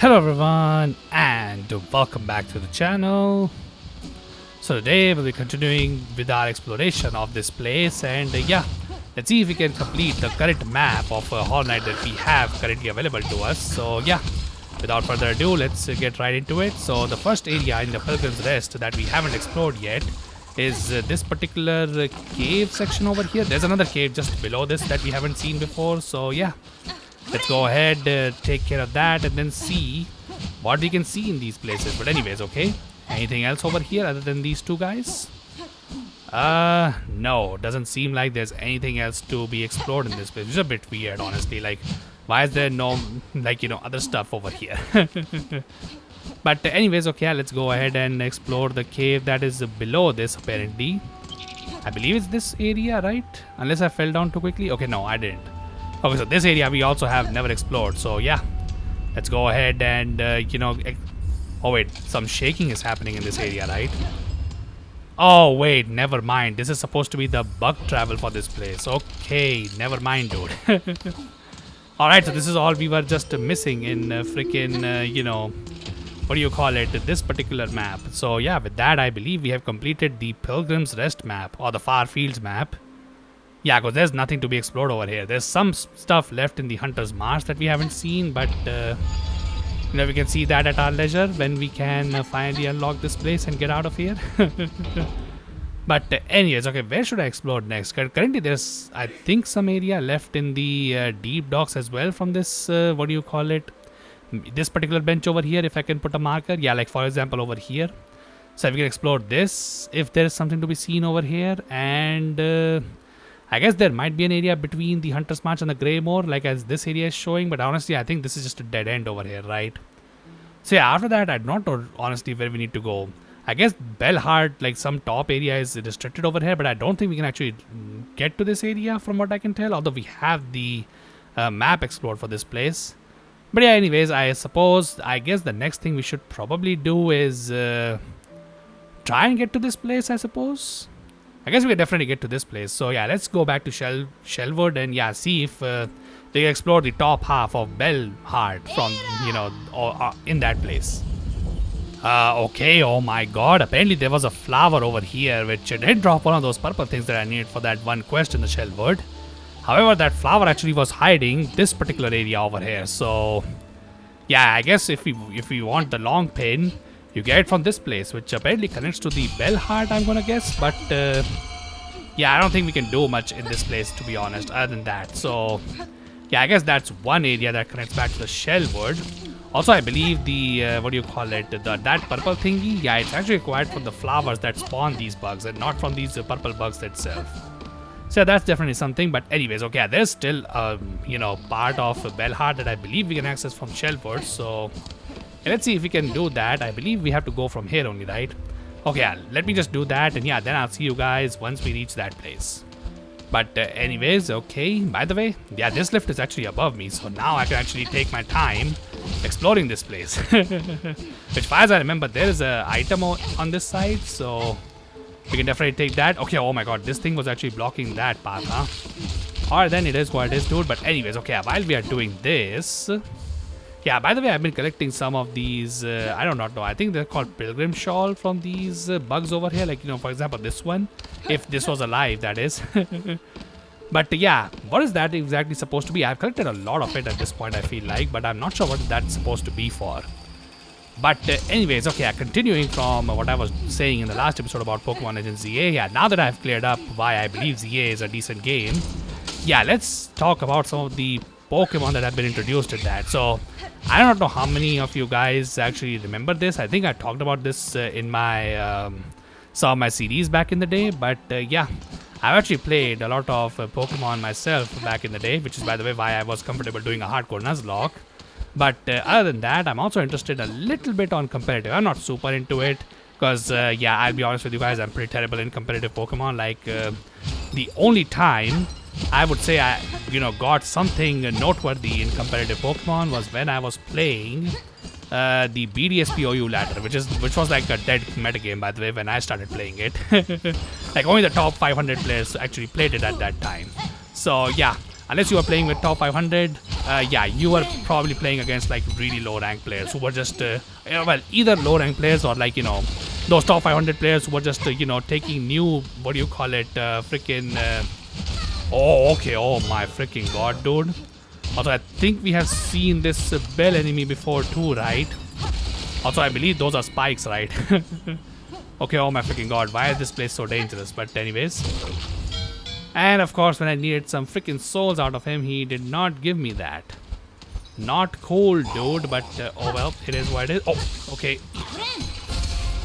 Hello everyone and welcome back to the channel. So today we'll be continuing with our exploration of this place and let's see if we can complete the current map of Hollow Knight that we have currently available to us. So without further ado, let's get right into it. So the first area in the Pilgrim's Rest that we haven't explored yet is this particular cave section over here. There's another cave just below this that we haven't seen before. So let's go ahead, take care of that and then see what we can see in these places. But anyways, okay. Anything else over here other than these two guys? No. Doesn't seem like there's anything else to be explored in this place. It's a bit weird, honestly. Like, why is there no, other stuff over here? But anyways, okay, let's go ahead and explore the cave that is below this, apparently. I believe it's this area, right? Unless I fell down too quickly. Okay, no, I didn't. Okay, so this area we also have never explored. So let's go ahead and oh wait, some shaking is happening in this area, right? Oh wait, never mind. This is supposed to be the bug travel for this place. Okay, never mind, dude. Alright, so this is all we were just missing in what do you call it, this particular map. So with that I believe we have completed the Pilgrim's Rest map or the Far Fields map. Yeah, because there's nothing to be explored over here. There's some stuff left in the Hunter's Marsh that we haven't seen, but we can see that at our leisure when we can finally unlock this place and get out of here. But anyways, okay, where should I explore next? Currently there's, I think, some area left in the deep docks as well from this, what do you call it? This particular bench over here, if I can put a marker. Yeah, like for example over here. So we can explore this if there is something to be seen over here. And I guess there might be an area between the Hunter's March and the Greymoor, like as this area is showing, but honestly I think this is just a dead end over here, right? So after that I don't know honestly where we need to go. I guess Bellhart, like some top area is restricted over here, but I don't think we can actually get to this area from what I can tell, although we have the map explored for this place. But anyways, I guess the next thing we should probably do is try and get to this place, I suppose. I guess we can definitely get to this place. So let's go back to Shellwood and see if they can explore the top half of Bellhart from, in that place. Okay, oh my god, apparently there was a flower over here which did drop one of those purple things that I needed for that one quest in the Shellwood. However, that flower actually was hiding this particular area over here. So I guess if we want the long pin, you get it from this place, which apparently connects to the Bellhart, I'm gonna guess. But I don't think we can do much in this place, to be honest, other than that. So I guess that's one area that connects back to the Shellwood. Also, I believe the what do you call it, that purple thingy, it's actually acquired from the flowers that spawn these bugs and not from these purple bugs itself. So that's definitely something. But anyways, okay, there's still part of Bellhart that I believe we can access from Shellwood. So let's see if we can do that. I believe we have to go from here only, right? Okay, let me just do that and then I'll see you guys once we reach that place. But anyways, okay, by the way, this lift is actually above me, so now I can actually take my time exploring this place. Which, far as I remember, there is an item on this side, so we can definitely take that. Okay, oh my god, this thing was actually blocking that path, huh? Alright, then it is what it is, dude. But anyways, okay, while we are doing this, by the way, I've been collecting some of these, I don't know, I think they're called pilgrim shawl from these bugs over here. Like, for example, this one, if this was alive, that is. But what is that exactly supposed to be? I've collected a lot of it at this point, I feel like, but I'm not sure what that's supposed to be for. But anyways, okay, continuing from what I was saying in the last episode about Pokemon Legends ZA, now that I've cleared up why I believe ZA is a decent game, let's talk about some of the Pokemon that have been introduced in that. So I don't know how many of you guys actually remember this. I think I talked about this in my some of my series back in the day. But I've actually played a lot of Pokemon myself back in the day, which is, by the way, why I was comfortable doing a hardcore Nuzlocke. But other than that, I'm also interested a little bit on competitive. I'm not super into it because I'll be honest with you guys, I'm pretty terrible in competitive Pokemon. Like the only time I would say I got something noteworthy in competitive Pokemon was when I was playing the BDSPOU ladder, which was like a dead metagame, by the way, when I started playing it. Like only the top 500 players actually played it at that time. So unless you are playing with top 500, yeah, you were probably playing against like really low rank players who were just, well, either low rank players or like, you know, those top 500 players who were just, you know, taking new, what do you call it, freaking, oh, okay, oh my freaking god, dude. Also, I think we have seen this bell enemy before too, right? Also, I believe those are spikes, right? Okay, oh my freaking god, why is this place so dangerous? But anyways. And of course, when I needed some freaking souls out of him, he did not give me that. Not cool, dude, but oh well, it is what it is. Oh, okay.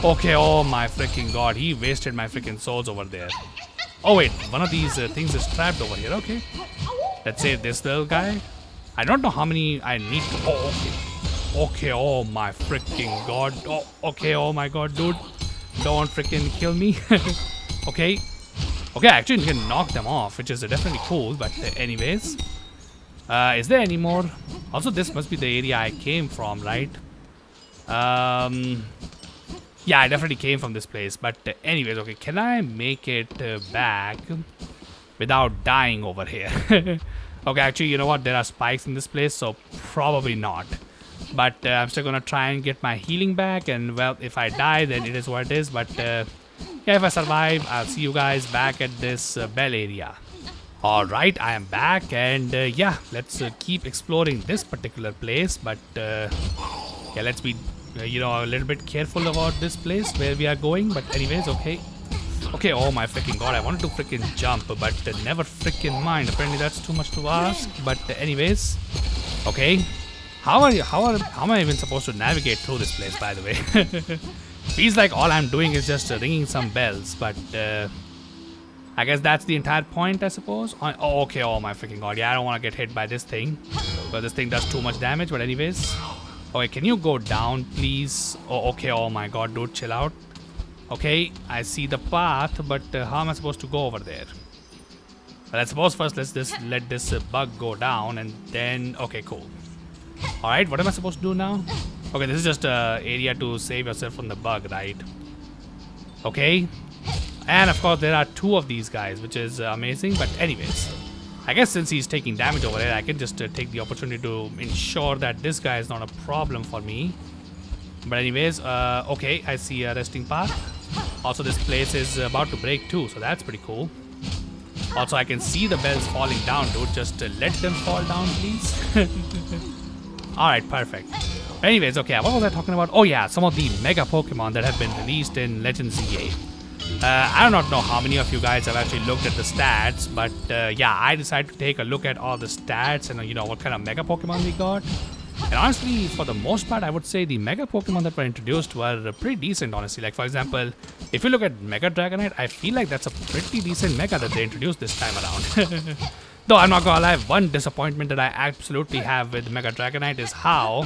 Okay, oh my freaking god, he wasted my freaking souls over there. Oh wait, one of these things is trapped over here, okay. Let's save this little guy. I don't know how many I need to... Oh, okay. Okay, oh my freaking god. Oh, okay, oh my god, dude. Don't freaking kill me. Okay. Okay, actually you can knock them off, which is definitely cool, but anyways. Is there any more? Also, this must be the area I came from, right? Yeah, I definitely came from this place, but anyways, okay, can I make it back without dying over here? Okay, actually, you know what? There are spikes in this place, so probably not. But I'm still gonna try and get my healing back, and well, if I die, then it is what it is, but yeah, if I survive, I'll see you guys back at this bell area. Alright, I am back, and yeah, let's keep exploring this particular place, but yeah, let's be, you know, a little bit careful about this place where we are going, but anyways, okay. Okay, oh my freaking god, I wanted to freaking jump, but never freaking mind. Apparently that's too much to ask, but anyways. Okay. How am I even supposed to navigate through this place, by the way? Feels like all I'm doing is just ringing some bells, but I guess that's the entire point, I suppose. Oh, okay, oh my freaking god. Yeah, I don't want to get hit by this thing, but this thing does too much damage, but anyways. Okay, can you go down, please? Oh, okay, oh my god, dude, chill out. Okay, I see the path, but how am I supposed to go over there? Well, I suppose first let's just let this bug go down, and then... Okay, cool. Alright, what am I supposed to do now? Okay, this is just an area to save yourself from the bug, right? Okay. And of course, there are two of these guys, which is amazing, but anyways. I guess since he's taking damage over there, I can just take the opportunity to ensure that this guy is not a problem for me. But anyways, okay, I see a resting path. Also, this place is about to break too, so that's pretty cool. Also, I can see the bells falling down, dude. Just let them fall down, please. Alright, perfect. Anyways, okay, what was I talking about? Oh yeah, some of the mega Pokemon that have been released in Legends EA. I do not know how many of you guys have actually looked at the stats, but yeah, I decided to take a look at all the stats and you know what kind of mega Pokemon we got. And honestly, for the most part, I would say the mega Pokemon that were introduced were pretty decent, honestly. Like, for example, if you look at Mega Dragonite, I feel like that's a pretty decent mega that they introduced this time around. Though I'm not gonna lie, one disappointment that I absolutely have with Mega Dragonite is how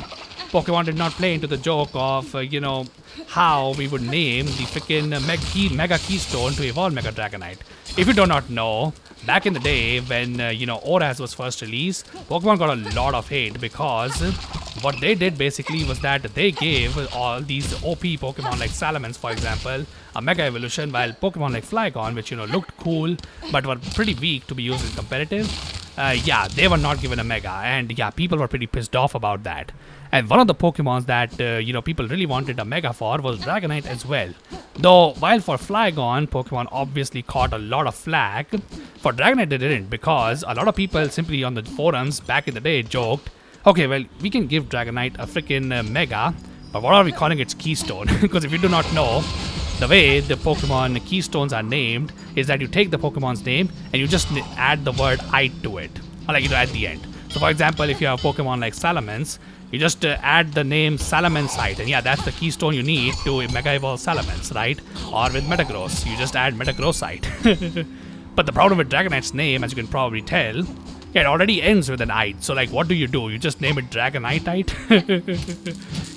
Pokemon did not play into the joke of, you know, how we would name the freaking Mega Keystone to evolve Mega Dragonite. If you do not know, back in the day when, you know, Auras was first released, Pokemon got a lot of hate because what they did basically was that they gave all these OP Pokemon like Salamence, for example, a Mega Evolution, while Pokemon like Flygon, which, you know, looked cool but were pretty weak to be used in competitive, yeah, they were not given a Mega, and yeah, people were pretty pissed off about that. And one of the Pokemons that, you know, people really wanted a Mega for was Dragonite as well. Though, while for Flygon, Pokemon obviously caught a lot of flack, for Dragonite they didn't, because a lot of people simply on the forums back in the day joked, okay, well, we can give Dragonite a freaking Mega, but what are we calling its Keystone? Because if you do not know, the way the Pokemon Keystones are named is that you take the Pokemon's name and you just add the word "ite" to it, or like, you know, at the end. So for example, if you have a Pokemon like Salamence, you just add the name Salamencite, and yeah, that's the keystone you need to Mega Evolve Salamence, right? Or with Metagross, you just add Metagrossite. But the problem with Dragonite's name, as you can probably tell, yeah, it already ends with an "ite." So like, what do? You just name it Dragonite.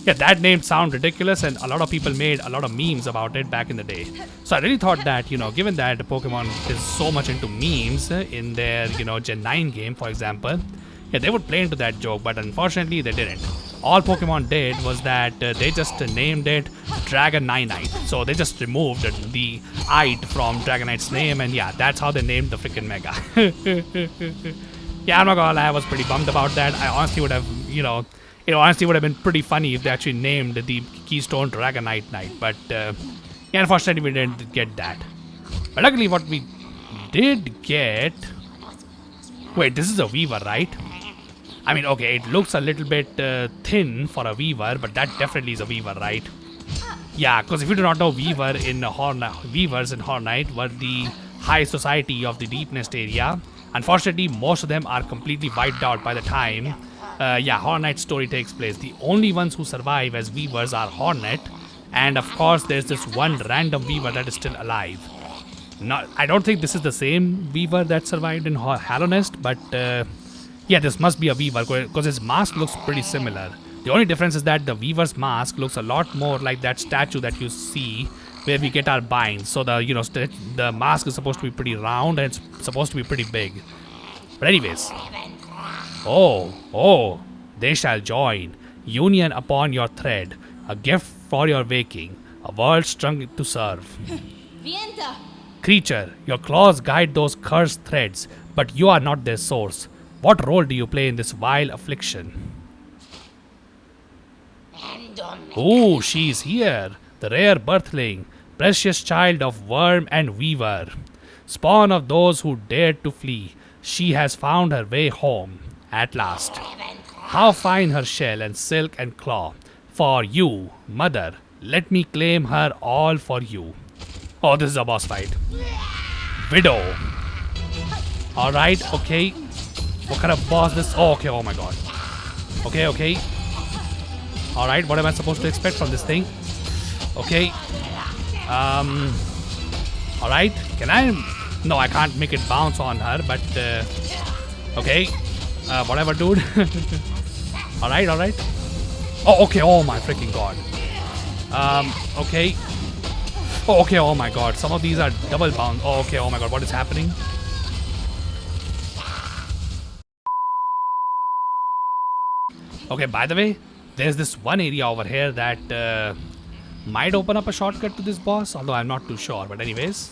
Yeah, that name sounds ridiculous, and a lot of people made a lot of memes about it back in the day. So I really thought that, you know, given that Pokemon is so much into memes in their, you know, Gen 9 game, for example, yeah, they would play into that joke, but unfortunately they didn't. All Pokemon did was that they just named it Dragonite. So they just removed the "ite" from Dragonite's name, and yeah, that's how they named the freaking Mega. Yeah, I'm not gonna lie, I was pretty bummed about that. I honestly would have, it honestly would have been pretty funny if they actually named the Keystone Dragonite Knight. But yeah, unfortunately, we didn't get that. But luckily, what we did get. Wait, this is a Weaver, right? I mean, okay, it looks a little bit thin for a Weaver, but that definitely is a Weaver, right? Yeah, because if you do not know, Weavers in Hollow Knight were the high society of the Deepnest area. Unfortunately, most of them are completely wiped out by the time Hollow Knight's story takes place. The only ones who survive as Weavers are Hornet, and of course, there's this one random Weaver that is still alive. I don't think this is the same Weaver that survived in Hallownest, but yeah, this must be a Weaver because his mask looks pretty similar. The only difference is that the Weaver's mask looks a lot more like that statue that you see where we get our binds. So the the mask is supposed to be pretty round and it's supposed to be pretty big. But anyways, they shall join, union upon your thread, a gift for your waking, a world strung to serve. Creature, your claws guide those cursed threads, but you are not their source. What role do you play in this vile affliction? Oh, she's here, the rare birthling, precious child of worm and weaver. Spawn of those who dared to flee, she has found her way home, at last. How fine her shell and silk and claw. For you, mother, let me claim her all for you. Oh, this is a boss fight. Widow. Alright, okay. What kind of boss this? Oh, okay, oh my god. Okay. Alright, what am I supposed to expect from this thing? Okay. Alright, can I? No, I can't make it bounce on her, but okay. Whatever, dude. Alright. Oh, okay, oh my freaking god. Okay. Oh, okay, oh my god. Some of these are double bound. Oh, okay, oh my god, what is happening? Okay, by the way, there's this one area over here that might open up a shortcut to this boss, although I'm not too sure. But anyways.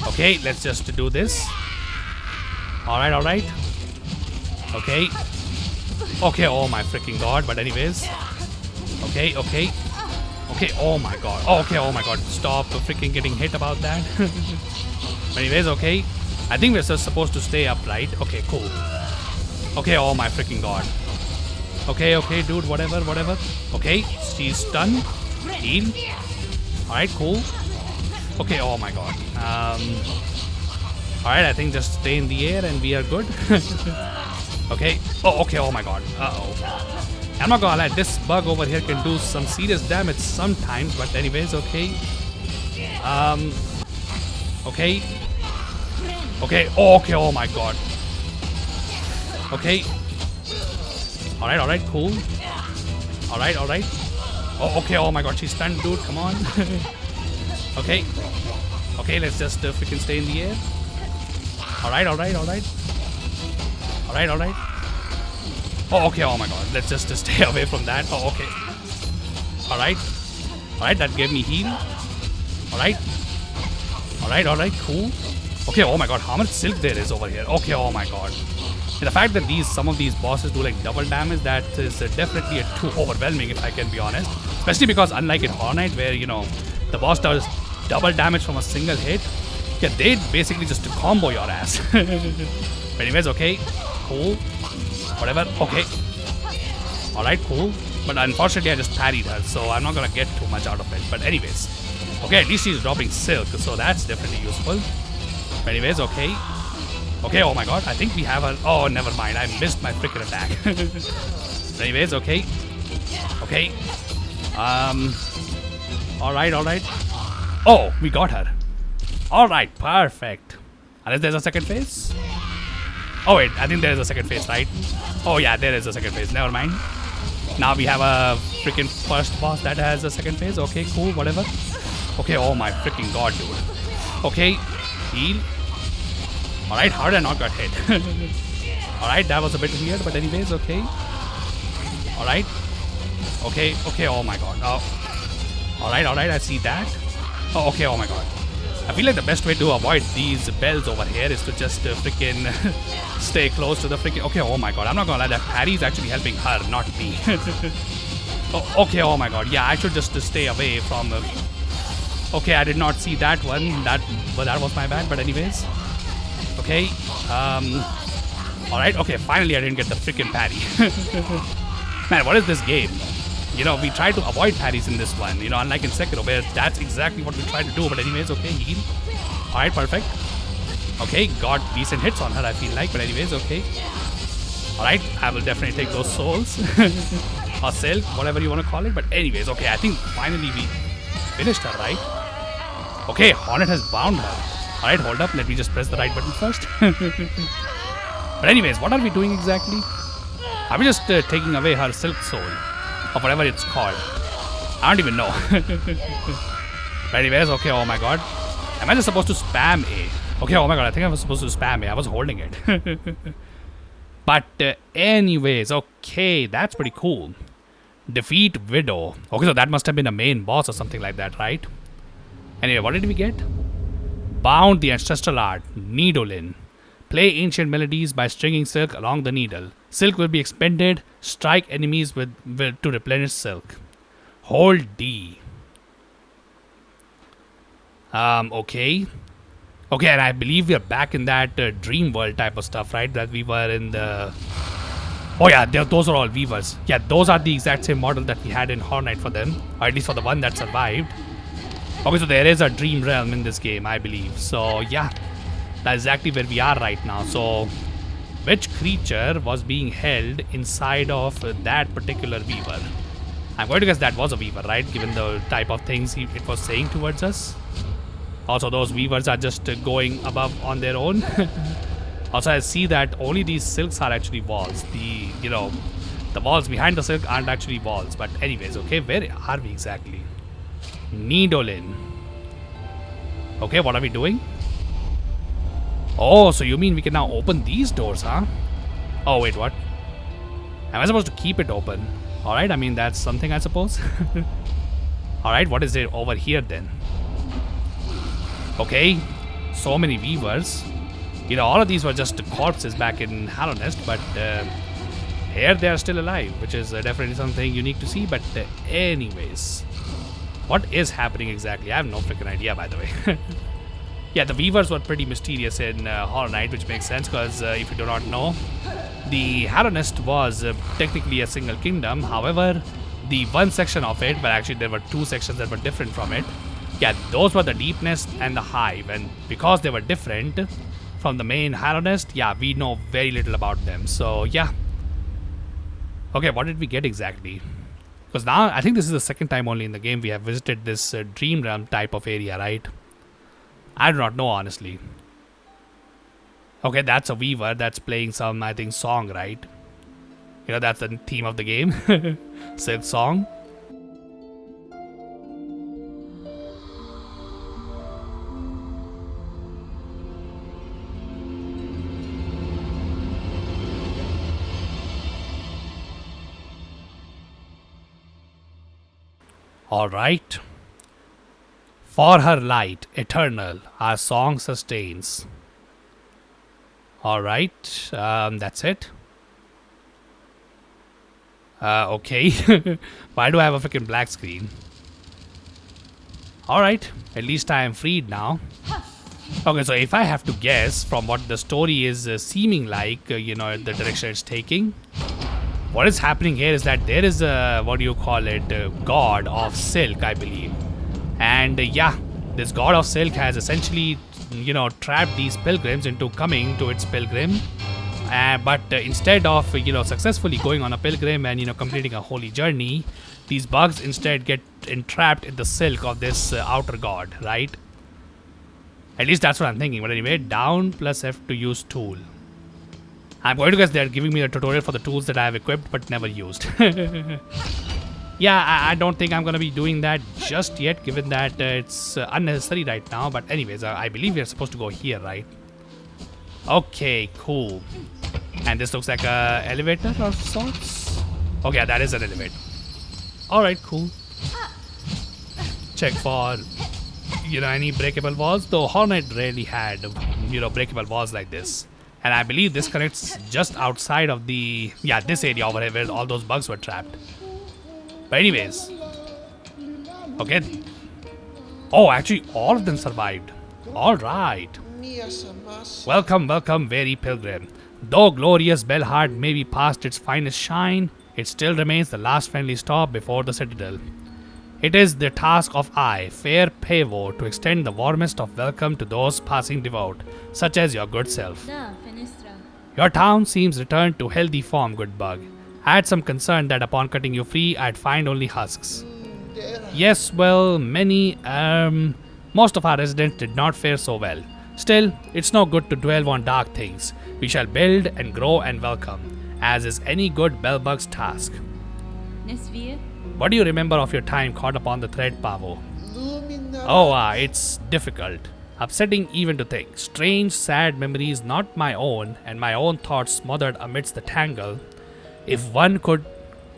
Okay, let's just do this. Alright. Okay. Okay, oh my freaking god. But anyways. Okay. Okay, oh my god. Okay, oh my god. Stop freaking getting hit about that. Anyways, okay. I think we're just supposed to stay upright. Okay, cool. Okay, oh my freaking god. Okay, dude, whatever. Okay, she's stunned. Heal. Alright, cool. Okay, oh my god. Alright, I think just stay in the air and we are good. Okay. Oh, okay, oh my god. Uh-oh. I'm not gonna lie, this bug over here can do some serious damage sometimes, but anyways, okay. Okay. Oh, okay, oh my god. Okay. Alright, cool. Alright. Oh, okay, oh my god, she's stunned, dude, come on. Okay, let's just freaking stay in the air. Alright. Oh, okay, oh my god, let's just stay away from that. Oh, okay. Alright, that gave me heal. Alright, cool. Okay, oh my god, how much silk there is over here. Okay, oh my god. And the fact that some of these bosses do like double damage, that is definitely too overwhelming, if I can be honest. Especially because unlike in Hollow Knight, where the boss does double damage from a single hit, yeah, they basically just combo your ass. But anyways, okay, cool, whatever. Okay, alright, cool. But unfortunately, I just parried her, so I'm not gonna get too much out of it. But anyways, okay, at least she's dropping silk, so that's definitely useful. But anyways, okay. Okay, oh my god, I think we have a... Oh, never mind, I missed my freaking attack. Anyways, okay. Alright. Oh, we got her. Alright, perfect. Unless there's a second phase? Oh wait, I think there is a second phase, right? Oh yeah, there is a second phase, never mind. Now we have a freaking first boss that has a second phase. Okay, cool, whatever. Okay, oh my freaking god, dude. Okay, heal. Alright, how did I not got hit? Alright, that was a bit weird, but anyways, okay. Alright. Okay, oh my god. Oh. Alright, I see that. Oh, okay, oh my god. I feel like the best way to avoid these bells over here is to just freaking stay close to the freaking... Okay, oh my god, I'm not gonna lie, that parry is actually helping her, not me. Oh, okay, oh my god, yeah, I should just stay away from... Okay, I did not see that one, that was my bad, but anyways. Okay, alright, okay, finally I didn't get the freaking parry. Man, what is this game? You know, we try to avoid parries in this one, you know, unlike in Sekiro, where that's exactly what we try to do. But anyways, okay, heal. Alright, perfect. Okay, got decent hits on her, I feel like. But anyways, okay. Alright, I will definitely take those souls. Or silk, whatever you want to call it. But anyways, okay, I think finally we finished her, right? Okay, Hornet has bound her. Alright, hold up, let me just press the right button first. But anyways, what are we doing exactly? Are we just taking away her silk soul? Or whatever it's called. I don't even know. But anyways, okay, oh my god. Am I just supposed to spam A? Okay, oh my god, I think I was supposed to spam A. I was holding it. But anyways, okay, that's pretty cool. Defeat Widow. Okay, so that must have been a main boss or something like that, right? Anyway, what did we get? Bound the Ancestral Art. Needle-in. Play ancient melodies by stringing silk along the needle. Silk will be expended. Strike enemies with to replenish silk. Hold D. Okay. Okay, and I believe we are back in that dream world type of stuff, right? That we were in the... Oh yeah, those are all weavers. Yeah, those are the exact same model that we had in Hollow Knight for them. Or at least for the one that survived. Okay, so there is a dream realm in this game, I believe. So yeah, that's exactly where we are right now. So... which creature was being held inside of that particular weaver? I'm going to guess that was a weaver, right? Given the type of things it was saying towards us. Also, those weavers are just going above on their own. Also, I see that only these silks are actually walls. The walls behind the silk aren't actually walls. But anyways, okay, where are we exactly? Needle-in. Okay, what are we doing? Oh, so you mean we can now open these doors, huh? Oh, wait, what? Am I supposed to keep it open? Alright, I mean, that's something, I suppose. Alright, what is it over here then? Okay, so many weavers. You know, all of these were just corpses back in Hollow Nest, but here they are still alive, which is definitely something unique to see. But anyways, what is happening exactly? I have no freaking idea, by the way. Yeah, the weavers were pretty mysterious in Hollow Knight, which makes sense because if you do not know, the Hollow Nest was technically a single kingdom. However, the one section of it, well, actually there were two sections that were different from it. Yeah, those were the Deep Nest and the Hive, and because they were different from the main Hollow Nest, yeah, we know very little about them. So yeah. Okay, what did we get exactly? Because now I think this is the second time only in the game we have visited this dream realm type of area, right? I do not know, honestly. Okay, that's a weaver that's playing some, I think, song, right? You know, that's the theme of the game. Silksong. Alright. For her light, eternal, our song sustains. Alright, that's it. Okay. Why do I have a freaking black screen? Alright, at least I am freed now. Okay, so if I have to guess from what the story is seeming like, you know, the direction it's taking, what is happening here is that there is a, what do you call it, god of silk, I believe. And yeah, this god of silk has essentially, you know, trapped these pilgrims into coming to its pilgrim. But instead of, you know, successfully going on a pilgrim and, you know, completing a holy journey, these bugs instead get entrapped in the silk of this outer god, right? At least that's what I'm thinking. But anyway, down plus F to use tool. I'm going to guess they're giving me a tutorial for the tools that I have equipped but never used. Yeah, I don't think I'm going to be doing that just yet, given that it's unnecessary right now. But anyways, I believe we're supposed to go here, right? Okay, cool. And this looks like a elevator of sorts. Okay, that is an elevator. Alright, cool. Check for any breakable walls, though Hollow Knight rarely had, breakable walls like this. And I believe this connects just outside of the, this area over here where all those bugs were trapped. But anyways. Okay. Oh, actually all of them survived. Alright. Welcome, welcome, weary pilgrim. Though glorious Bellhart may be past its finest shine, it still remains the last friendly stop before the citadel. It is the task of I, fair Pavo, to extend the warmest of welcome to those passing devout, such as your good self. Your town seems returned to healthy form, good bug. I had some concern that upon cutting you free, I'd find only husks. Yes, well, most of our residents did not fare so well. Still, it's no good to dwell on dark things. We shall build and grow and welcome, as is any good bellbug's task. What do you remember of your time caught upon the thread, Pavo? Oh, it's difficult. Upsetting even to think. Strange, sad memories not my own, and my own thoughts smothered amidst the tangle. If one could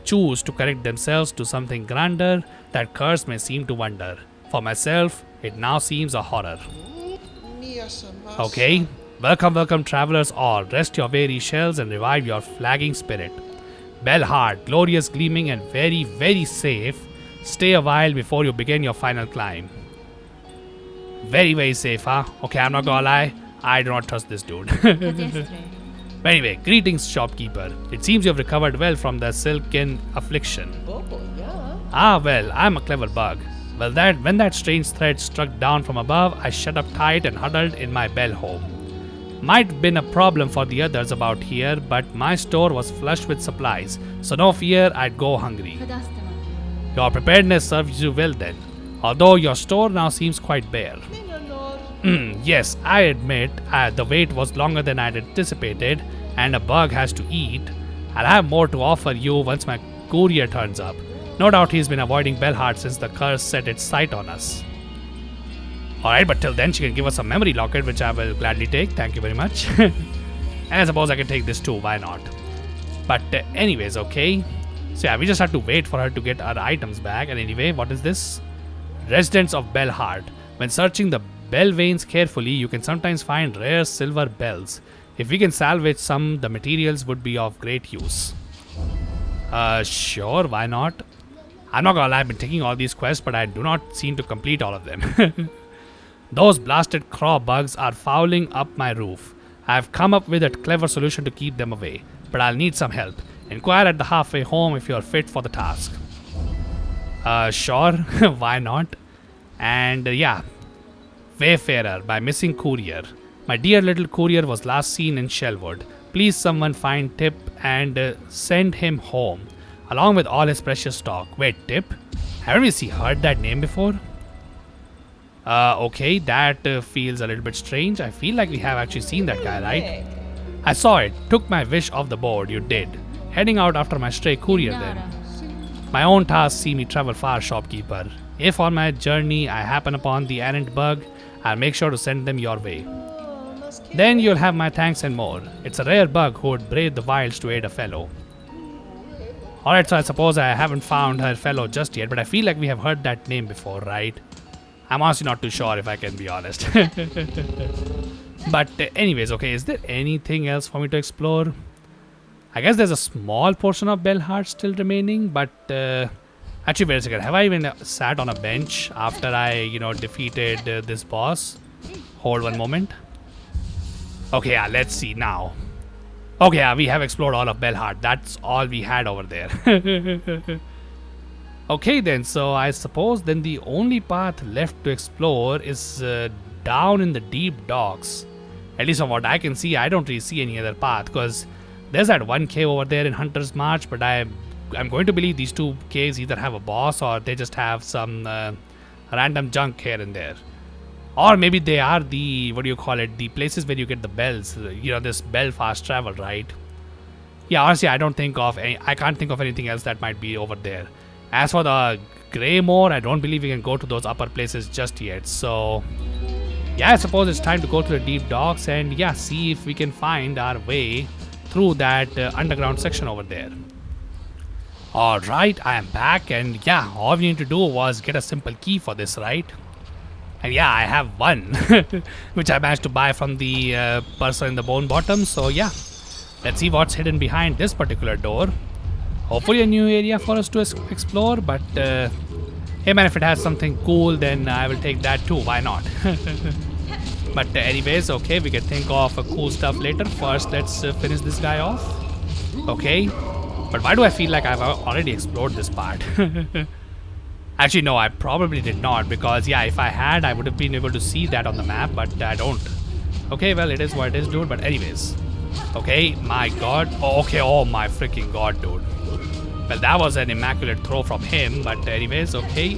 choose to connect themselves to something grander, that curse may seem to wonder. For myself, it now seems a horror. Okay, welcome, welcome travelers all. Rest your weary shells and revive your flagging spirit. Bellhart, glorious gleaming and very, very safe. Stay a while before you begin your final climb. Very, very safe, huh? Okay, I'm not gonna lie. I do not trust this dude. But anyway, greetings, shopkeeper. It seems you have recovered well from the silken affliction. Ah, well, I'm a clever bug. Well, when that strange thread struck down from above, I shut up tight and huddled in my bell home. Might have been a problem for the others about here, but my store was flush with supplies, so no fear I'd go hungry. Your preparedness serves you well then, although your store now seems quite bare. Yes, I admit the wait was longer than I'd anticipated, and a bug has to eat. I'll have more to offer you once my courier turns up. No doubt he's been avoiding Bellhart since the curse set its sight on us. Alright, but till then she can give us a memory locket, which I will gladly take. Thank you very much. And I suppose I can take this too, why not? But anyways, okay. So yeah, we just have to wait for her to get our items back. And anyway, what is this? Residents of Bellhart. When searching the bell veins carefully, you can sometimes find rare silver bells. If we can salvage some, the materials would be of great use. Sure, why not? I'm not gonna lie, I've been taking all these quests, but I do not seem to complete all of them. Those blasted craw bugs are fouling up my roof. I've come up with a clever solution to keep them away, but I'll need some help. Inquire at the halfway home if you're fit for the task. Sure, why not? And yeah, Wayfarer by Missing Courier. My dear little courier was last seen in Shellwood. Please someone find Tip and send him home, along with all his precious stock. Wait, Tip? Haven't we heard that name before? Okay, that feels a little bit strange. I feel like we have actually seen that guy, right? I saw it. Took my wish off the board, you did. Heading out after my stray courier then. My own tasks see me travel far, shopkeeper. If on my journey I happen upon the errant bug, I'll make sure to send them your way. Then you'll have my thanks and more. It's a rare bug who would brave the wilds to aid a fellow. Alright, so I suppose I haven't found her fellow just yet, but I feel like we have heard that name before, right? I'm honestly not too sure if I can be honest. But anyways, okay, is there anything else for me to explore? I guess there's a small portion of Bellhart still remaining, but actually wait a second, have I even sat on a bench after I, defeated this boss? Hold one moment. Okay, yeah, let's see now. Okay, yeah, we have explored all of Bellhart. That's all we had over there. Okay then, so I suppose then the only path left to explore is down in the deep docks. At least from what I can see, I don't really see any other path, because there's that one cave over there in Hunter's March, but I'm going to believe these two caves either have a boss or they just have some random junk here and there. Or maybe they are the, the places where you get the bells, this bell fast travel, right? Yeah, honestly, I can't think of anything else that might be over there. As for the Greymore, I don't believe we can go to those upper places just yet. So, yeah, I suppose it's time to go to the deep docks and, yeah, see if we can find our way through that underground section over there. Alright, I am back and, yeah, all we need to do was get a simple key for this, right? And yeah, I have one, which I managed to buy from the person in the bone bottom. So yeah, let's see what's hidden behind this particular door. Hopefully a new area for us to explore, but hey man, if it has something cool, then I will take that too. Why not? But anyways, okay, we can think of cool stuff later. First, let's finish this guy off. Okay, but why do I feel like I've already explored this part? Actually, no, I probably did not, because yeah, if I had, I would have been able to see that on the map, but I don't. Okay, well, it is what it is, dude, but anyways. Okay, my god. Oh, okay, oh my freaking god, dude. Well, that was an immaculate throw from him, but anyways, okay.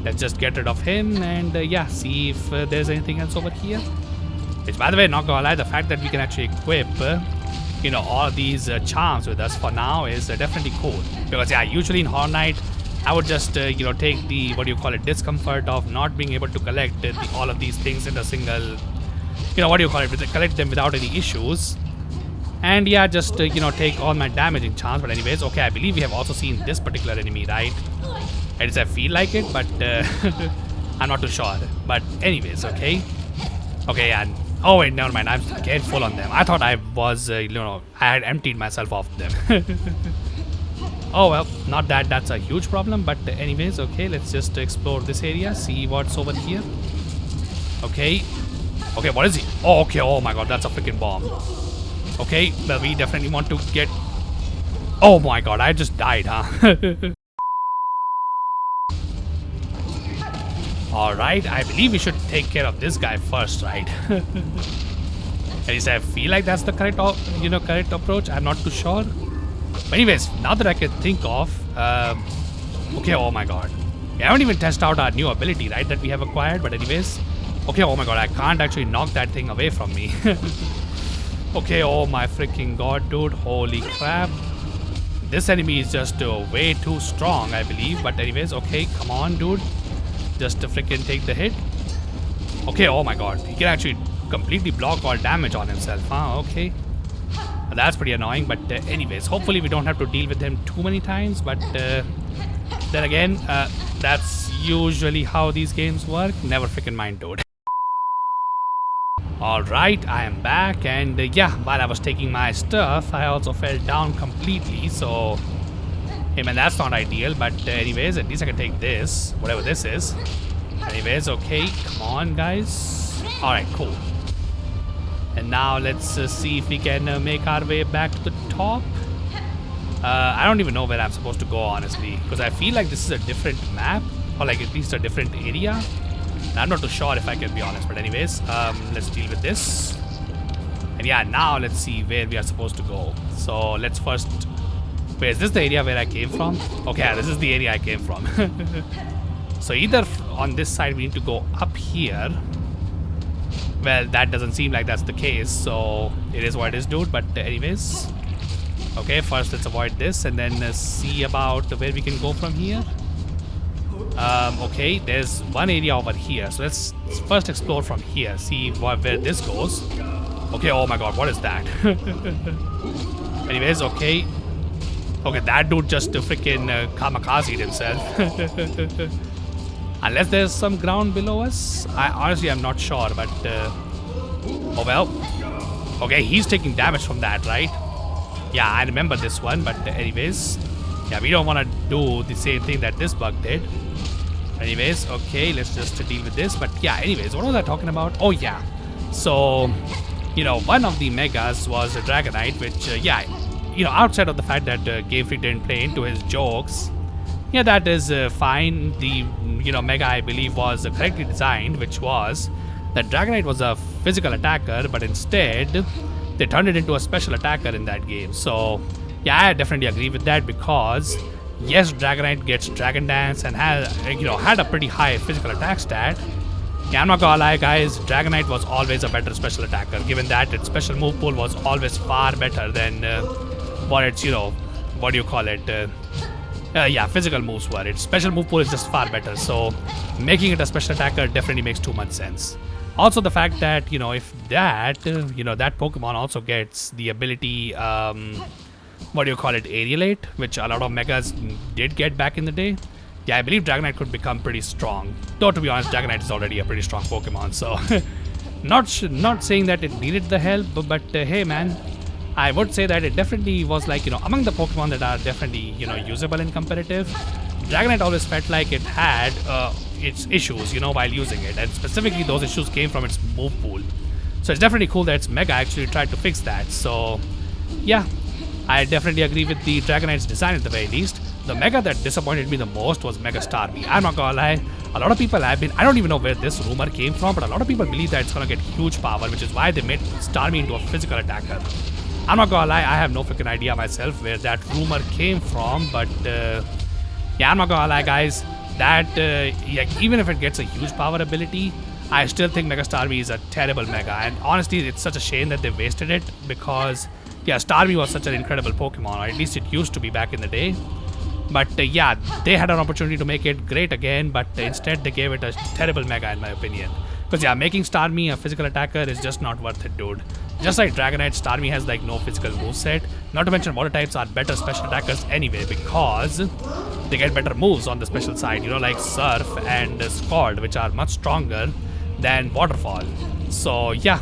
Let's just get rid of him and yeah, see if there's anything else over here. Which, by the way, not gonna lie, the fact that we can actually equip, you know, all these charms with us for now is definitely cool. Because yeah, usually in Hollow Knight, I would just, you know, take the, what do you call it, discomfort of not being able to collect all of these things in a single, you know, what do you call it, collect them without any issues. And yeah, just, you know, take all my damaging charms. But anyways, okay, I believe we have also seen this particular enemy, right? At least I feel like it, but I'm not too sure. But anyways, okay. Okay, and oh wait, never mind, I'm getting full on them. I thought I was, you know, I had emptied myself of them. Oh well, not that that's a huge problem, but anyways, okay, let's just explore this area, see what's over here. Okay. Okay, what is he? Oh, okay, oh my god, that's a freaking bomb. Okay, well, we definitely want to get... Oh my god, I just died, huh? Alright, I believe we should take care of this guy first, right? At least I feel like that's the correct, you know, correct approach. I'm not too sure. But anyways, now that I can think of... okay, oh my god. We haven't even tested out our new ability, right, that we have acquired. But anyways... Okay, oh my god, I can't actually knock that thing away from me. Okay, oh my freaking god, dude. Holy crap. This enemy is just way too strong, I believe. But anyways, okay, come on, dude. Just to freaking take the hit. Okay, oh my god. He can actually completely block all damage on himself, huh? Okay. That's pretty annoying, but anyways, hopefully we don't have to deal with him too many times. But then again, that's usually how these games work. Never freaking mind, dude. Alright, I am back, and yeah, while I was taking my stuff, I also fell down completely, so... Hey man, that's not ideal, but anyways, at least I can take this, whatever this is. Anyways, okay, come on guys. Alright, cool. And now let's see if we can make our way back to the top. I don't even know where I'm supposed to go, honestly, because I feel like this is a different map, or like at least a different area. I'm not too sure if I can be honest, but anyways, let's deal with this. And yeah, now let's see where we are supposed to go. So let's first... Wait, is this the area where I came from? Okay, this is the area I came from. So either on this side we need to go up here. Well, that doesn't seem like that's the case, so it is what it is, dude. But anyways, okay, first let's avoid this and then see about where we can go from here. Okay, there's one area over here, so let's first explore from here, see where this goes. Okay, oh my god, what is that? Anyways, okay. Okay, that dude just freaking kamikazed himself. Unless there's some ground below us. Honestly, I'm not sure, but... oh well. Okay, he's taking damage from that, right? Yeah, I remember this one, but anyways. Yeah, we don't want to do the same thing that this bug did. Anyways, okay, let's just deal with this. But yeah, anyways, what was I talking about? Oh yeah, so you know, one of the megas was a Dragonite, which yeah, you know, outside of the fact that Game Freak didn't play into his jokes, yeah, that is fine. The, you know, mega, I believe, was correctly designed, which was that Dragonite was a physical attacker, but instead they turned it into a special attacker in that game. So yeah, I definitely agree with that, because yes, Dragonite gets Dragon Dance and has, you know, had a pretty high physical attack stat. Yeah, I'm not gonna lie, guys, Dragonite was always a better special attacker, given that its special move pool was always far better than what its, you know, what do you call it? Yeah, physical moves were. Its special move pool is just far better, so making it a special attacker definitely makes too much sense. Also, the fact that, you know, if that, you know, that Pokemon also gets the ability, what do you call it, Aerialate, which a lot of megas did get back in the day. Yeah, I believe Dragonite could become pretty strong. Though to be honest, Dragonite is already a pretty strong Pokemon, so not saying that it needed the help, but hey man, I would say that it definitely was like, among the Pokemon that are definitely, usable in competitive, Dragonite always felt like it had its issues, while using it, and specifically those issues came from its move pool. So it's definitely cool that its Mega actually tried to fix that. So yeah, I definitely agree with the Dragonite's design at the very least. The Mega that disappointed me the most was Mega Starmie. I'm not gonna lie, a lot of people have been, I don't even know where this rumor came from, but a lot of people believe that it's gonna get huge power, which is why they made Starmie into a physical attacker. I'm not gonna lie, I have no freaking idea myself where that rumor came from, but yeah, I'm not gonna lie guys, that even if it gets a huge power ability, I still think Mega Starmie is a terrible Mega, and honestly it's such a shame that they wasted it, because yeah, Starmie was such an incredible Pokemon, or at least it used to be back in the day. But yeah, they had an opportunity to make it great again, but instead they gave it a terrible Mega in my opinion. Because yeah, making Starmie a physical attacker is just not worth it, dude. Just like Dragonite, Starmie has like no physical moveset. Not to mention water types are better special attackers anyway, because they get better moves on the special side, like Surf and Scald, which are much stronger than Waterfall. So yeah,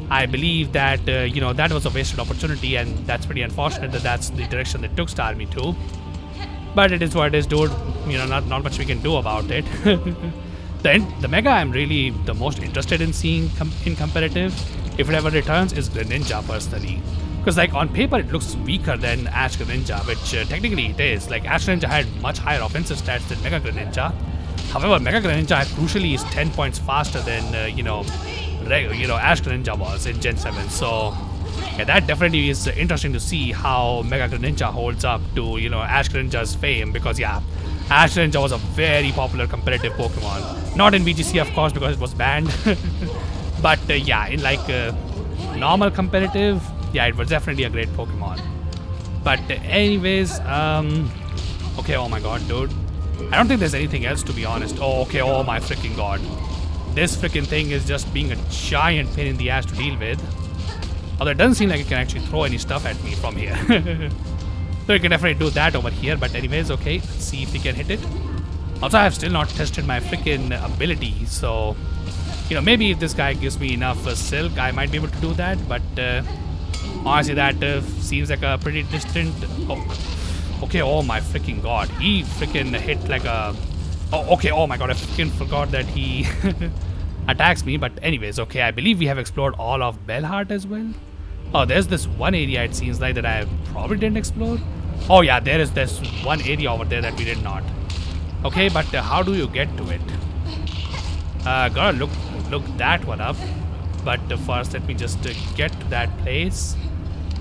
I believe that that was a wasted opportunity, and that's pretty unfortunate that that's the direction they took Starmie to. But it is what it is, dude. Not much we can do about it. The Mega I'm really the most interested in seeing in competitive, if it ever returns, is Greninja personally. Because like on paper it looks weaker than Ash Greninja, which technically it is. Like Ash Greninja had much higher offensive stats than Mega Greninja. However, Mega Greninja crucially is 10 points faster than Ash Greninja was in Gen 7. So yeah, that definitely is interesting to see how Mega Greninja holds up to, Ash Greninja's fame, because yeah, Ash Greninja was a very popular competitive Pokemon. Not in VGC, of course, because it was banned. But yeah, in like normal competitive, yeah, it was definitely a great Pokemon. But anyways, okay, oh my god, dude. I don't think there's anything else, to be honest. Oh, okay, oh my freaking god. This freaking thing is just being a giant pain in the ass to deal with. Although it doesn't seem like it can actually throw any stuff at me from here. So you can definitely do that over here. But anyways, okay, let's see if we can hit it. Also, I have still not tested my freaking ability. So, maybe if this guy gives me enough silk, I might be able to do that. But honestly, that seems like a pretty distant... Oh, okay, oh my freaking god. He freaking hit like a... Oh, okay, oh my god, I freaking forgot that he... attacks me. But anyways, okay, I believe we have explored all of Bellhart as well. Oh, there's this one area it seems like that I probably didn't explore. Oh yeah, there is this one area over there that we did not. Okay, but how do you get to it? Gotta look that one up. But first let me just get to that place.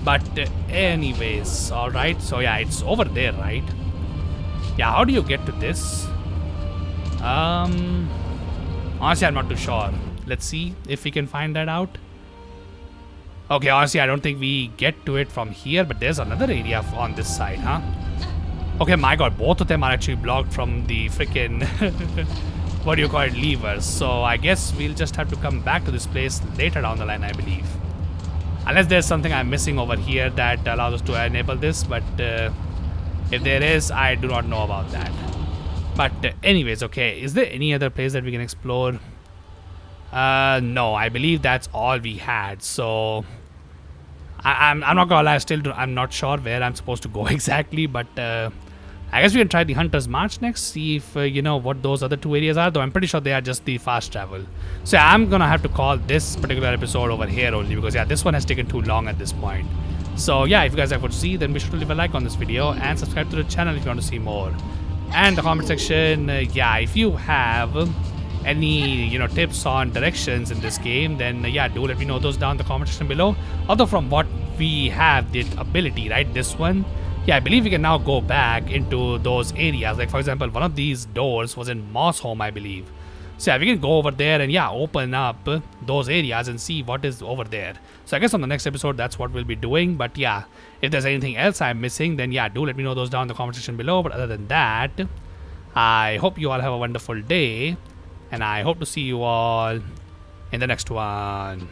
But anyways, alright, so yeah, it's over there, right? Yeah, how do you get to this? Honestly, I'm not too sure. Let's see if we can find that out. Okay, honestly, I don't think we get to it from here, but there's another area on this side, huh? Okay, my god, both of them are actually blocked from the freaking, what do you call it, levers. So I guess we'll just have to come back to this place later down the line, I believe. Unless there's something I'm missing over here that allows us to enable this, but if there is, I do not know about that. But anyways, okay, is there any other place that we can explore? No, I believe that's all we had. So I'm not gonna lie, I'm not sure where I'm supposed to go exactly, but I guess we can try the Hunter's March next, see if what those other two areas are, though I'm pretty sure they are just the fast travel. So yeah, I'm gonna have to call this particular episode over here only, because yeah, this one has taken too long at this point. So yeah, if you guys like what you see, then be sure to leave a like on this video and subscribe to the channel if you want to see more. And the comment section, yeah, if you have any tips on directions in this game, then yeah, do let me know those down in the comment section below. Although from what we have, the ability, right, this one, yeah, I believe we can now go back into those areas. Like for example, one of these doors was in Moss Home, I believe. So yeah, we can go over there and yeah, open up those areas and see what is over there. So I guess on the next episode, that's what we'll be doing. But yeah, if there's anything else I'm missing, then yeah, do let me know those down in the comment section below. But other than that, I hope you all have a wonderful day, and I hope to see you all in the next one.